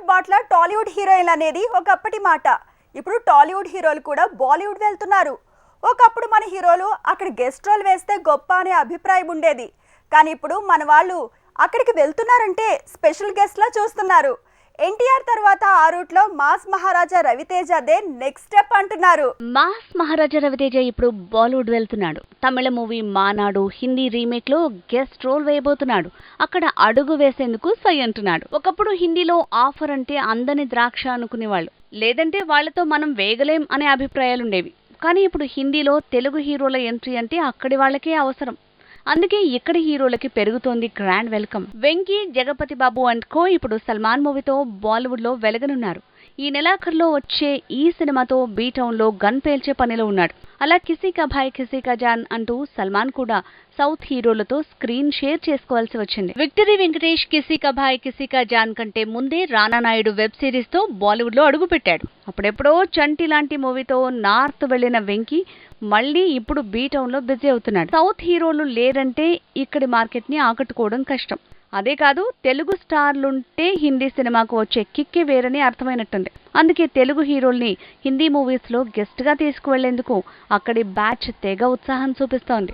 బాట్ల Tollywood heroine అనేది ఒకప్పటి మాట. ఇప్పుడు టాలీవుడ్ హీరోలు కూడా బాలీవుడ్ వెళ్తున్నారు. ఒకప్పుడు మన హీరోలు అక్కడ గెస్ట్ రోల్ వేస్తే గొప్ప అనే అభిప్రాయం ఉండేది. కానీ ఇప్పుడు మన వాళ్ళు అక్కడికి వెళ్తున్నారంటే స్పెషల్ గెస్ట్ లా చూస్తున్నారు. ఎన్టీఆర్ తర్వాత ఆ రూట్ లో మాస్ మహారాజా రవితేజదే నెక్స్ట్ స్టెప్ అంటున్నారు. మాస్ మహారాజా రవితేజ ఇప్పుడు బాలీవుడ్ వెళ్తున్నాడు. తమిళ మూవీ మానాడు హిందీ రీమేక్ లో గెస్ట్ రోల్ వేయబోతున్నాడు. అక్కడ అడుగు వేసేందుకు సై అంటున్నాడు. ఒకప్పుడు హిందీలో ఆఫర్ అంటే అందని ద్రాక్ష అనుకునేవాళ్ళు, లేదంటే వాళ్లతో మనం వేగలేం అనే అభిప్రాయాలుండేవి. కానీ ఇప్పుడు హిందీలో తెలుగు హీరోల ఎంట్రీ అంటే అక్కడి వాళ్ళకే అవసరం. అందుకే ఇక్కడి హీరోలకి పెరుగుతోంది grand welcome. Venky, Jagapathi Babu and co ఇప్పుడు సల్మాన్ మూవీతో బాలీవుడ్ లో వెలగనున్నారు. ఈ నెలాఖరులో వచ్చే ఈ సినిమాతో బీ టౌన్ లో గన్ పేల్చే పనిలో ఉన్నాడు. అలా కిసీ కా భాయ్ కిసీ కా జాన్ అంటూ సల్మాన్ కూడా సౌత్ హీరోలతో స్క్రీన్ షేర్ చేసుకోవాల్సి వచ్చింది. విక్టరీ వెంకటేష్ కిసీ కా భాయ్ కిసీ కా జాన్ కంటే ముందే రానా నాయుడు వెబ్ సిరీస్ తో బాలీవుడ్ లో అడుగుపెట్టాడు. అప్పుడెప్పుడో చంటి లాంటి మూవీతో నార్త్ వెళ్లిన వెంకీ మళ్లీ ఇప్పుడు బీ టౌన్ లో బిజీ అవుతున్నాడు. సౌత్ హీరోలు లేరంటే ఇక్కడి మార్కెట్ ని ఆకట్టుకోవడం కష్టం. అదే కాదు, తెలుగు స్టార్లుంటే హిందీ సినిమాకు వచ్చే కిక్కే వేరని అర్థమైనట్టుంది. అందుకే తెలుగు హీరోల్ని హిందీ మూవీస్ లో గెస్ట్ గా తీసుకువెళ్లేందుకు అక్కడి బ్యాచ్ తెగ ఉత్సాహం చూపిస్తోంది.